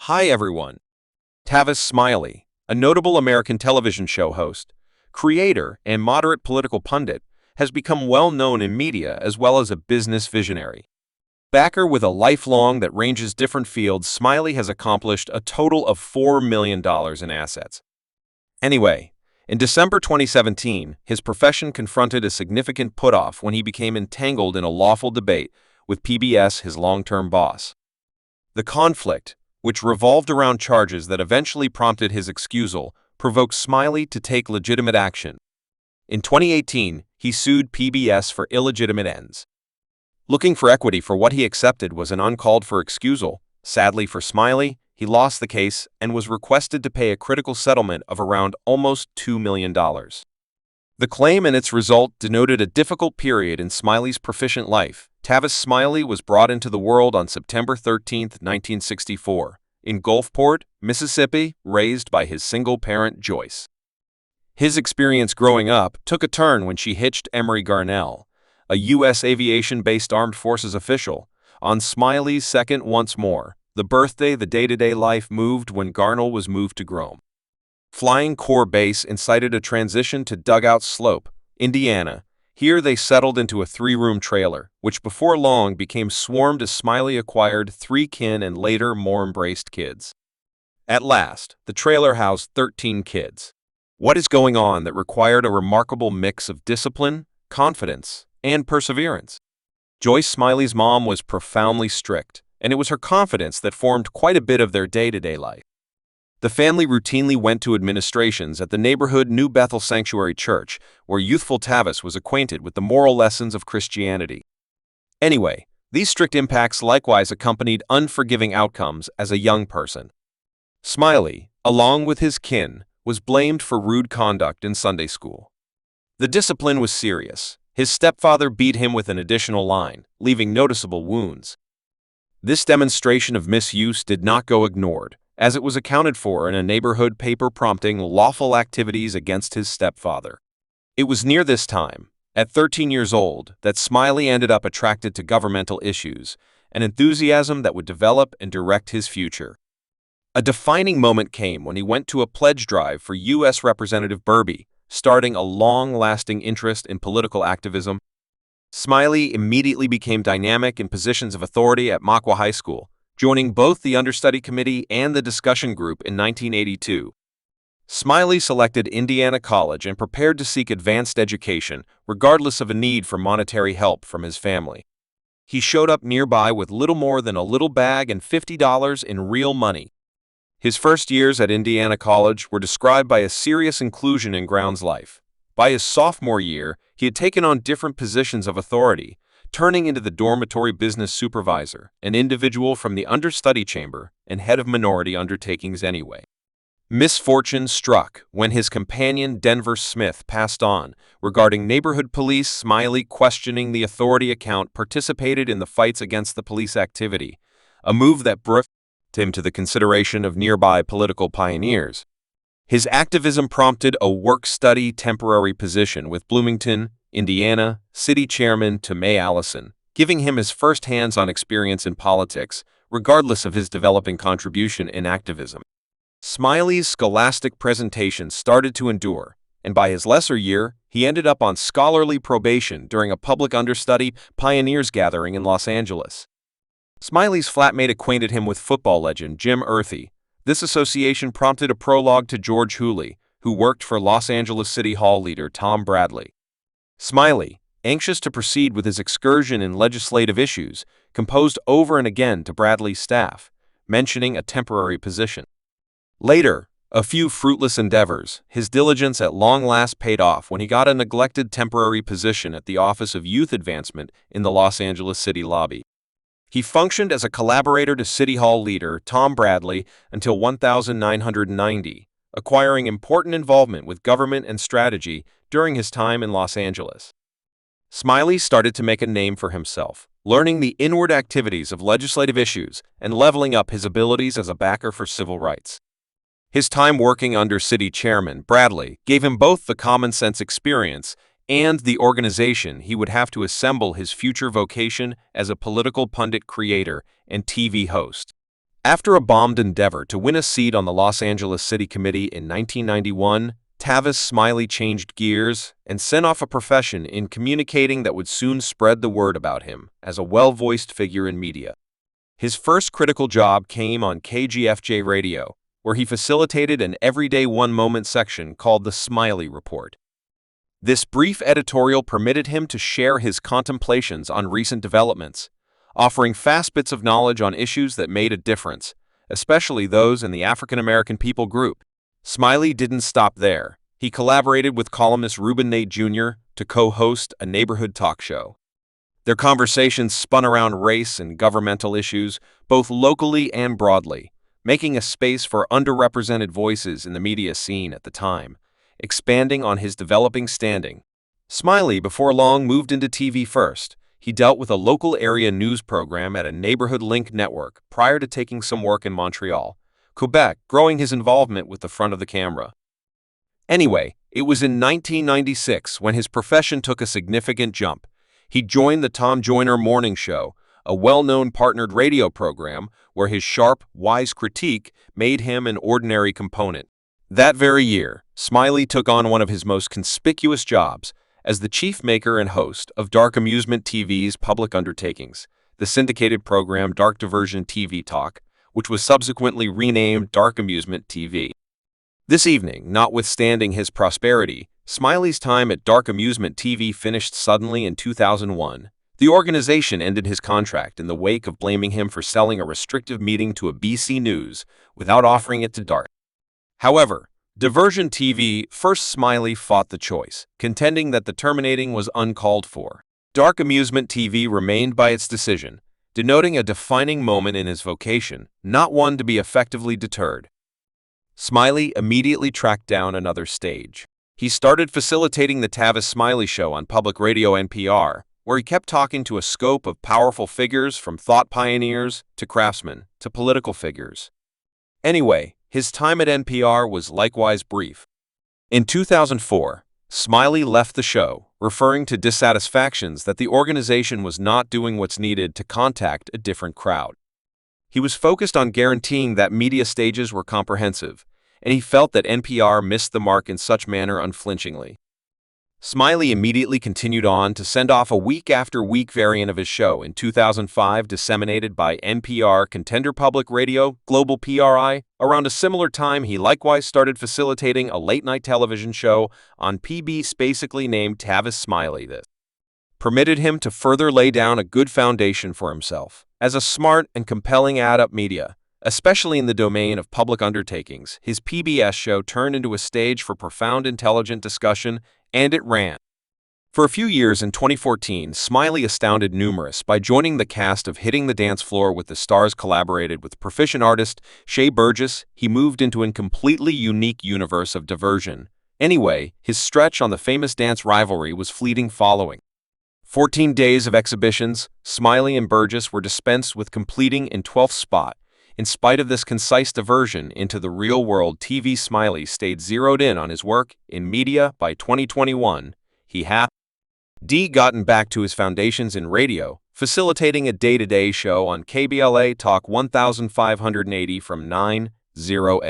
Hi everyone. Tavis Smiley, a notable American television show host, creator, and moderate political pundit, has become well known in media as well as a business visionary. Backer with a lifelong that ranges different fields, Smiley has accomplished a total of $4 million in assets. Anyway, in December 2017, his profession confronted a significant put-off when he became entangled in a lawful debate with PBS, his long-term boss. The conflict, which revolved around charges that eventually prompted his excusal, provoked Smiley to take legitimate action. In 2018, he sued PBS for illegitimate ends. Looking for equity for what he accepted was an uncalled-for excusal. Sadly for Smiley, he lost the case and was requested to pay a critical settlement of around almost $2 million. The claim and its result denoted a difficult period in Smiley's proficient life. Tavis Smiley was brought into the world on September 13, 1964, in Gulfport, Mississippi, raised by his single parent, Joyce. His experience growing up took a turn when she hitched Emery Garnell, a U.S. aviation-based armed forces official, on Smiley's second once more. The day-to-day life moved when Garnell was moved to Grome. Flying Corps Base incited a transition to Dugout Slope, Indiana. Here they settled into a 3-room trailer, which before long became swarmed as Smiley acquired 3 kin and later more embraced kids. At last, the trailer housed 13 kids. What is going on that required a remarkable mix of discipline, confidence, and perseverance? Joyce Smiley's mom was profoundly strict, and it was her confidence that formed quite a bit of their day-to-day life. The family routinely went to administrations at the neighborhood new Bethl Sanctuary Church, where youthful Tavis was acquainted with the moral lessons of Christianity. Anyway, these strict impacts likewise accompanied unforgiving outcomes as a young person. Smiley, along with his kin, was blamed for rude conduct in Sunday school. The discipline was serious. His stepfather beat him with an additional line, leaving noticeable wounds. This demonstration of misuse did not go ignored, as it was accounted for in a neighborhood paper prompting lawful activities against his stepfather. It was near this time, at 13 years old, that Smiley ended up attracted to governmental issues, an enthusiasm that would develop and direct his future. A defining moment came when he went to a pledge drive for U.S. Representative Burby, starting a long-lasting interest in political activism. Smiley immediately became dynamic in positions of authority at Makwa High School, joining both the understudy committee and the discussion group in 1982. Smiley selected Indiana College and prepared to seek advanced education, regardless of a need for monetary help from his family. He showed up nearby with little more than a little bag and $50 in real money. His first years at Indiana College were described by a serious inclusion in grounds life. By his sophomore year, he had taken on different positions of authority, turning into the dormitory business supervisor, an individual from the understudy chamber, and head of minority undertakings anyway. Misfortune struck when his companion Denver Smith passed on. Regarding neighborhood police, Smiley, questioning the authority account, participated in the fights against the police activity, a move that brought him to the consideration of nearby political pioneers. His activism prompted a work-study temporary position with Bloomington, Indiana, city chairman May Allison, giving him his first hands-on experience in politics, regardless of his developing contribution in activism. Smiley's scholastic presentation started to endure, and by his lesser year, he ended up on scholarly probation during a public understudy pioneers gathering in Los Angeles. Smiley's flatmate acquainted him with football legend Jim Earthy. This association prompted a prologue to George Hooley, who worked for Los Angeles City Hall leader Tom Bradley. Smiley, anxious to proceed with his excursion in legislative issues, composed over and again to Bradley's staff, mentioning a temporary position. Later, a few fruitless endeavors, his diligence at long last paid off when he got a neglected temporary position at the Office of Youth Advancement in the Los Angeles City lobby. He functioned as a collaborator to City Hall leader Tom Bradley until 1990, acquiring important involvement with government and strategy during his time in Los Angeles. Smiley started to make a name for himself, learning the inward activities of legislative issues and leveling up his abilities as a backer for civil rights. His time working under City Chairman Bradley gave him both the common-sense experience and the organization he would have to assemble his future vocation as a political pundit creator and TV host. After a bombed endeavor to win a seat on the Los Angeles City Committee in 1991, Tavis Smiley changed gears and sent off a profession in communicating that would soon spread the word about him as a well-voiced figure in media. His first critical job came on KGFJ Radio, where he facilitated an everyday one-moment section called the Smiley Report. This brief editorial permitted him to share his contemplations on recent developments, offering fast bits of knowledge on issues that made a difference, especially those in the African American people group. Smiley didn't stop there. He collaborated with columnist Reuben Nate Jr. to co-host a neighborhood talk show. Their conversations spun around race and governmental issues, both locally and broadly, making a space for underrepresented voices in the media scene at the time, expanding on his developing standing. Smiley, before long, moved into TV first. He dealt with a local area news program at a neighborhood link network prior to taking some work in Montreal, Quebec, growing his involvement with the front of the camera. Anyway, it was in 1996 when his profession took a significant jump. He joined the Tom Joyner Morning Show, a well-known partnered radio program where his sharp, wise critique made him an ordinary component. That very year, Smiley took on one of his most conspicuous jobs as the chief maker and host of Dark Amusement TV's public undertakings, the syndicated program Dark Diversion TV Talk, which was subsequently renamed Dark Amusement TV. This evening, notwithstanding his prosperity, Smiley's time at Dark Amusement TV finished suddenly in 2001. The organization ended his contract in the wake of blaming him for selling a restrictive meeting to a BC News without offering it to Dark. However, Diversion TV first Smiley fought the choice, contending that the terminating was uncalled for. Dark Amusement TV remained by its decision, denoting a defining moment in his vocation, not one to be effectively deterred. Smiley immediately tracked down another stage. He started facilitating the Tavis Smiley Show on public radio NPR, where he kept talking to a scope of powerful figures from thought pioneers to craftsmen to political figures. Anyway, his time at NPR was likewise brief. In 2004, Smiley left the show, referring to dissatisfactions that the organization was not doing what's needed to contact a different crowd. He was focused on guaranteeing that media stages were comprehensive, and he felt that NPR missed the mark in such manner unflinchingly. Smiley immediately continued on to send off a week-after-week variant of his show in 2005, disseminated by NPR Contender Public Radio, Global PRI. Around a similar time, he likewise started facilitating a late-night television show on PBS basically named Tavis Smiley. This permitted him to further lay down a good foundation for himself. As a smart and compelling ad-up media, especially in the domain of public undertakings, his PBS show turned into a stage for profound intelligent discussion, and it ran. For a few years in 2014, Smiley astounded numerous by joining the cast of Hitting the Dance Floor with the Stars, collaborated with proficient artist Shea Burgess. He moved into a completely unique universe of diversion. Anyway, his stretch on the famous dance rivalry was fleeting following 14 days of exhibitions. Smiley and Burgess were dispensed with completing in 12th spot. In spite of this concise diversion into the real-world, TV Smiley stayed zeroed in on his work in media. By 2021, he had gotten back to his foundations in radio, facilitating a day-to-day show on KBLA Talk 1580 from 9:00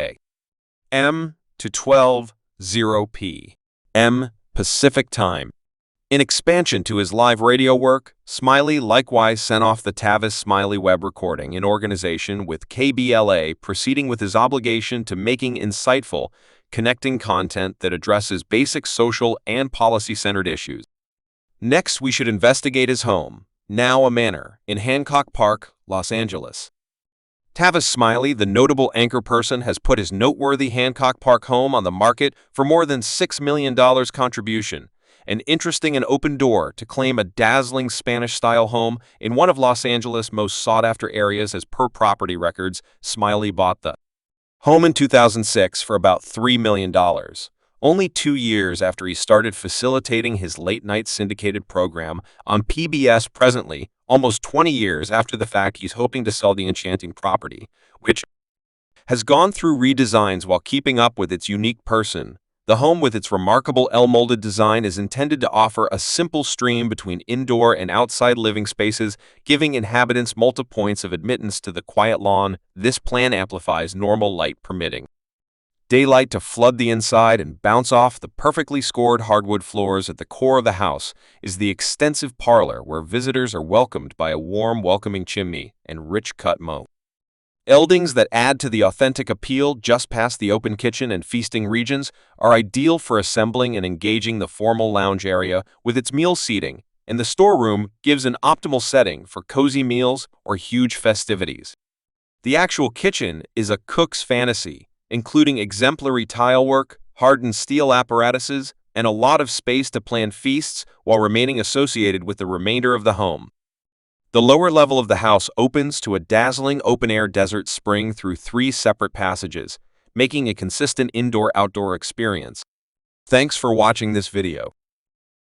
a.m. to 12:00 p.m. Pacific Time. In expansion to his live radio work, Smiley likewise sent off the Tavis Smiley web recording in organization with KBLA, proceeding with his obligation to making insightful, connecting content that addresses basic social and policy-centered issues. Next, we should investigate his home, now a manor, in Hancock Park, Los Angeles. Tavis Smiley, the notable anchor person, has put his noteworthy Hancock Park home on the market for more than $6 million contribution. An interesting and open door to claim a dazzling Spanish-style home in one of Los Angeles' most sought-after areas. As per property records, Smiley bought the home in 2006 for about $3 million, only 2 years after he started facilitating his late-night syndicated program on PBS. Presently, almost 20 years after the fact, he's hoping to sell the enchanting property, which has gone through redesigns while keeping up with its unique person, The home with its remarkable L-molded design is intended to offer a simple stream between indoor and outside living spaces, giving inhabitants multiple points of admittance to the quiet lawn. This plan amplifies normal light permitting daylight to flood the inside and bounce off the perfectly scored hardwood floors. At the core of the house is the extensive parlor where visitors are welcomed by a warm, welcoming chimney and rich cut moat. Eldings that add to the authentic appeal just past the open kitchen and feasting regions are ideal for assembling and engaging the formal lounge area with its meal seating, and the storeroom gives an optimal setting for cozy meals or huge festivities. The actual kitchen is a cook's fantasy, including exemplary tile work, hardened steel apparatuses, and a lot of space to plan feasts while remaining associated with the remainder of the home. The lower level of the house opens to a dazzling open-air desert spring through 3 separate passages, making a consistent indoor-outdoor experience. Thanks for watching this video.